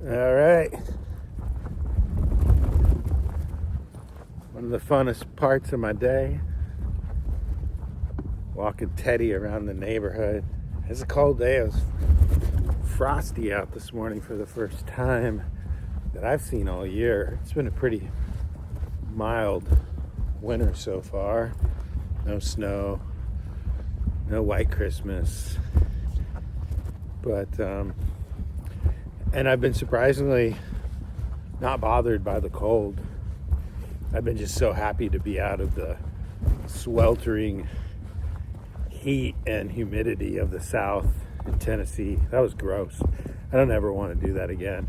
All right. One of the funnest parts of my day, walking Teddy around the neighborhood. It's a cold day. It was frosty out this morning for the first time that I've seen all year. It's been a pretty mild winter so far. No snow, no white Christmas. But, and I've been surprisingly not bothered by the cold. I've been just so happy to be out of the sweltering heat and humidity of the South in Tennessee. That was gross. I don't ever want to do that again.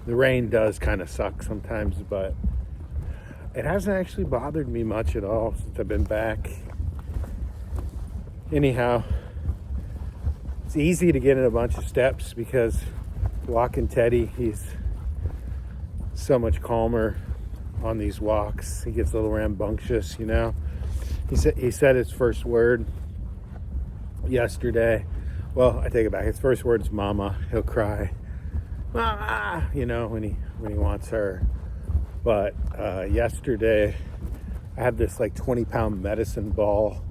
The rain does kind of suck sometimes, but it hasn't actually bothered me much at all since I've been back. Anyhow, it's easy to get in a bunch of steps because walking Teddy, he's so much calmer on these walks. He gets a little rambunctious, you know. He said his first word yesterday. Well, I take it back. His first word is mama. He'll cry, mama, you know, when he wants her. But yesterday, I had this like 20-pound medicine ball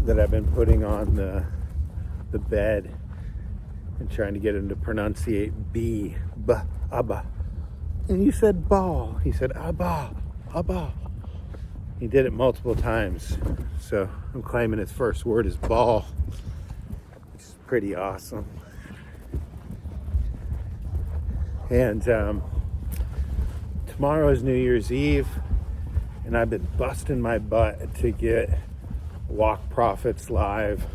that I've been putting on the bed and trying to get him to pronunciate B, abba. And you said ball. He said abba. He did it multiple times. So I'm claiming his first word is ball, which is pretty awesome. And tomorrow is New Year's Eve, and I've been busting my butt to get Walk Profits live,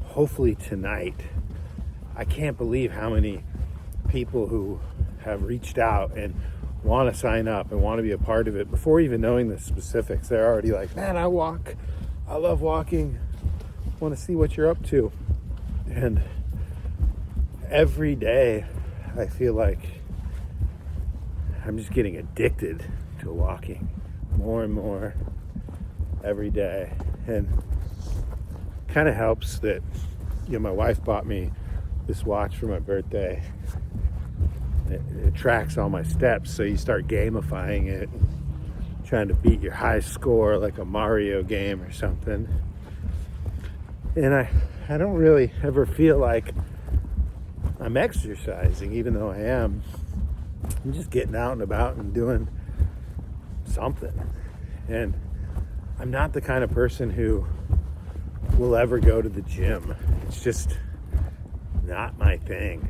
hopefully tonight. I can't believe how many people who have reached out and want to sign up and want to be a part of it before even knowing the specifics. They're already like, man, I love walking, want to see what you're up to. And every day I feel like I'm just getting addicted to walking more and more every day. And kind of helps that, you know, my wife bought me this watch for my birthday. It tracks all my steps, so you start gamifying it, trying to beat your high score like a Mario game or something. And I don't really ever feel like I'm exercising, even though I am. I'm just getting out and about and doing something. And I'm not the kind of person who will ever go to the gym. It's just not my thing.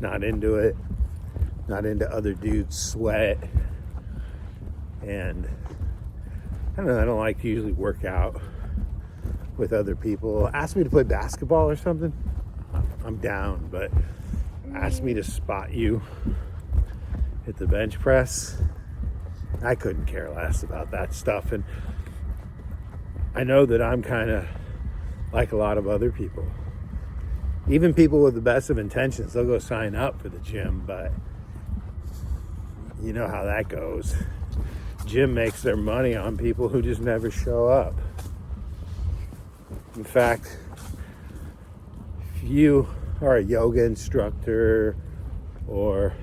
Not into it. Not into other dudes' sweat. And I don't know, I don't like to usually work out with other people. Ask me to play basketball or something, I'm down. But ask me to spot you at the bench press, I couldn't care less about that stuff. And I know that I'm kind of like a lot of other people. Even people with the best of intentions, they'll go sign up for the gym, but you know how that goes. Gym makes their money on people who just never show up. In fact, if you are a yoga instructor or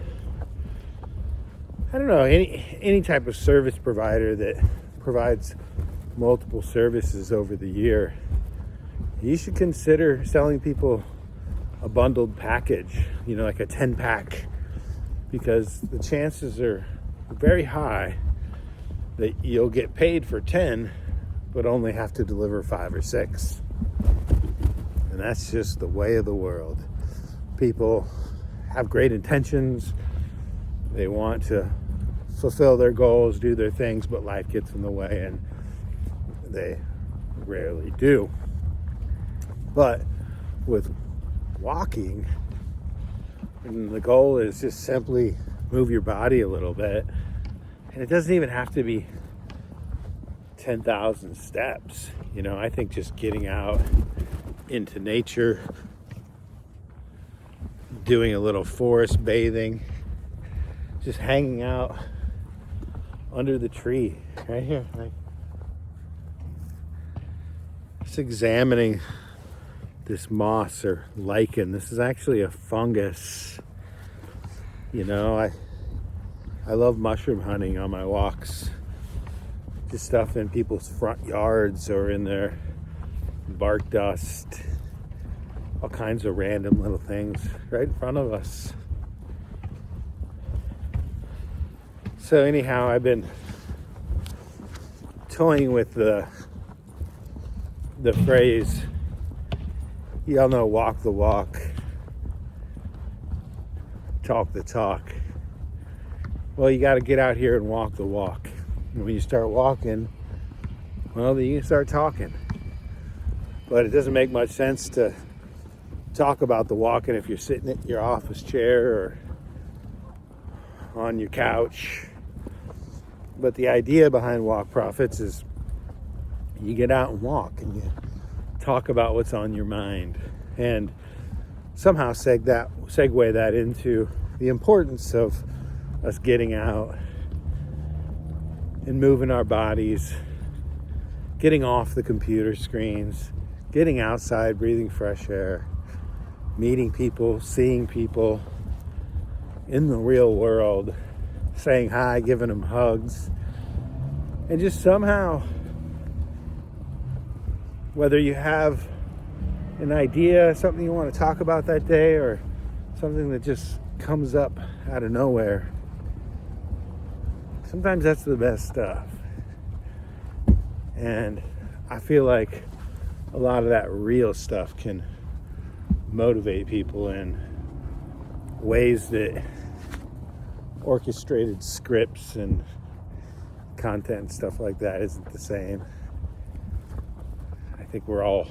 I don't know, any type of service provider that provides multiple services over the year, you should consider selling people a bundled package, you know, like a 10-pack, because the chances are very high that you'll get paid for 10, but only have to deliver 5 or 6. And that's just the way of the world. People have great intentions. They want to fulfill their goals, do their things, but life gets in the way, and they rarely do. But with walking, and the goal is just simply move your body a little bit, and it doesn't even have to be 10,000 steps. You know, I think just getting out into nature, doing a little forest bathing, just hanging out under the tree right here, just examining this moss or lichen. This is actually a fungus. You know, I love mushroom hunting on my walks. Just stuff in people's front yards or in their bark dust. All kinds of random little things right in front of us. So anyhow, I've been toying with the phrase, y'all know, walk the walk, talk the talk. Well, you got to get out here and walk the walk. And when you start walking, well, then you can start talking. But it doesn't make much sense to talk about the walking if you're sitting at your office chair or on your couch. But the idea behind Walk Profits is you get out and walk and you talk about what's on your mind, and somehow segue that into the importance of us getting out and moving our bodies, getting off the computer screens, getting outside, breathing fresh air, meeting people, seeing people in the real world, saying hi, giving them hugs, and just somehow, whether you have an idea, something you want to talk about that day, or something that just comes up out of nowhere, sometimes that's the best stuff. And I feel like a lot of that real stuff can motivate people in ways that orchestrated scripts and content and stuff like that isn't the same. I think we're all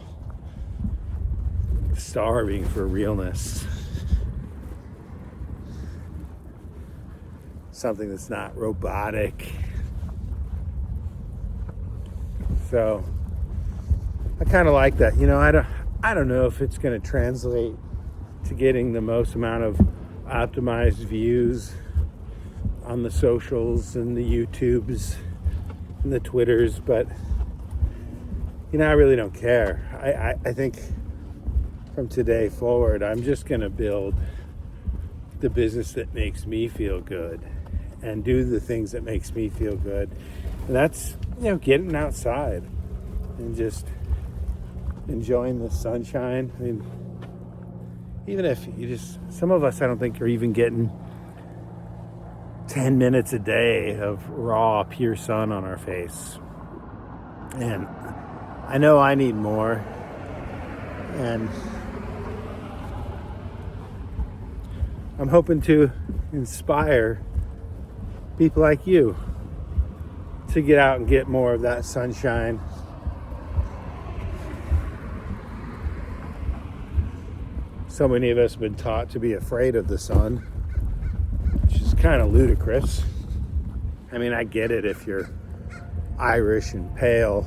starving for realness. Something that's not robotic. So I kind of like that. You know, I don't know if it's going to translate to getting the most amount of optimized views on the socials and the YouTubes and the Twitters, but you know, I really don't care. I think from today forward, I'm just going to build the business that makes me feel good and do the things that makes me feel good. And that's, you know, getting outside and just enjoying the sunshine. I mean, even if you just, some of us, I don't think, are even getting 10 minutes a day of raw, pure sun on our face. And I know I need more. And I'm hoping to inspire people like you to get out and get more of that sunshine. So many of us have been taught to be afraid of the sun, which is kind of ludicrous. I mean, I get it if you're Irish and pale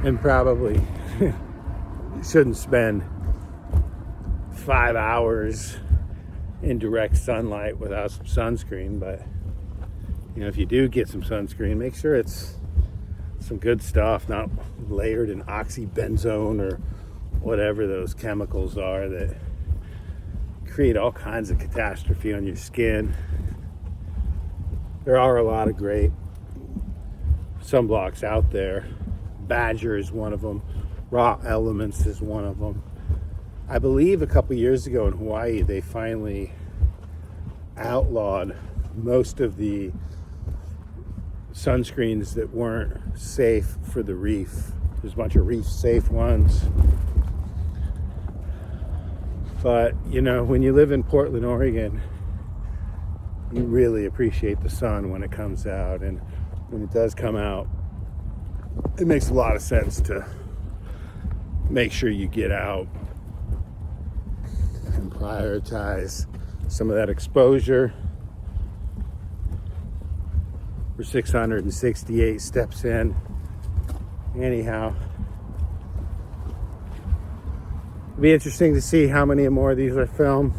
and probably shouldn't spend 5 hours in direct sunlight without some sunscreen. But you know, if you do get some sunscreen, make sure it's some good stuff, not layered in oxybenzone or whatever those chemicals are that create all kinds of catastrophe on your skin. There are a lot of great sunblocks out there. Badger is one of them. Raw Elements is one of them. I believe a couple years ago in Hawaii, they finally outlawed most of the sunscreens that weren't safe for the reef. There's a bunch of reef safe ones. But, you know, when you live in Portland, Oregon, you really appreciate the sun when it comes out. And when it does come out, it makes a lot of sense to make sure you get out and prioritize some of that exposure. We're 668 steps in. Anyhow, it'll be interesting to see how many more of these I film.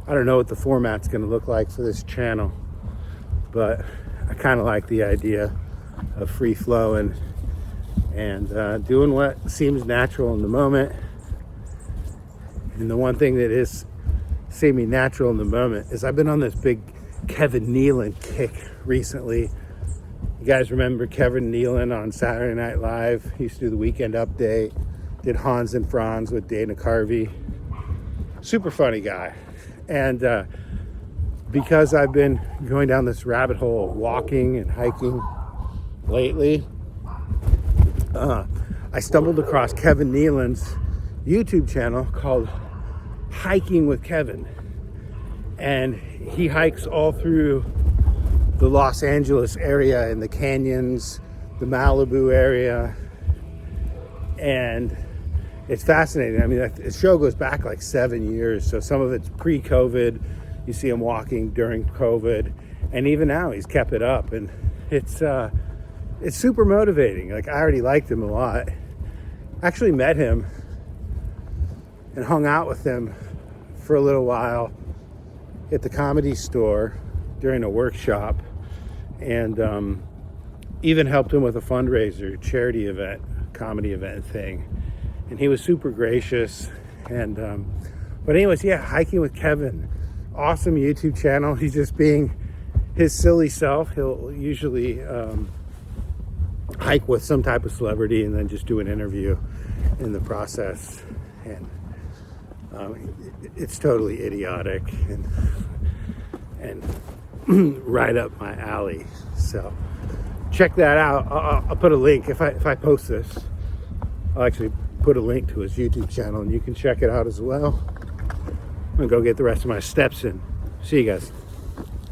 I don't know what the format's going to look like for this channel, but I kind of like the idea of free flow and doing what seems natural in the moment. And the one thing that is seeming natural in the moment is I've been on this big Kevin Nealon kick recently. You guys remember Kevin Nealon on Saturday Night Live? He used to do the Weekend Update, did Hans and Franz with Dana Carvey. Super funny guy. And because I've been going down this rabbit hole of walking and hiking lately, I stumbled across Kevin Nealon's YouTube channel called Hiking with Kevin. And he hikes all through the Los Angeles area and the canyons, the Malibu area. And it's fascinating. I mean, the show goes back like 7 years. So some of it's pre-COVID. You see him walking during COVID. And even now he's kept it up. And it's super motivating. Like, I already liked him a lot. Actually met him and hung out with him for a little while at the Comedy Store during a workshop, and even helped him with a fundraiser, charity event, comedy event thing. And he was super gracious. And but anyways, yeah, Hiking with Kevin, awesome YouTube channel. He's just being his silly self. He'll usually hike with some type of celebrity and then just do an interview in the process. And it's totally idiotic and right up my alley. So check that out. I'll put a link if I post this. I'll actually put a link to his YouTube channel, and you can check it out as well. I'm gonna go get the rest of my steps in. See you guys.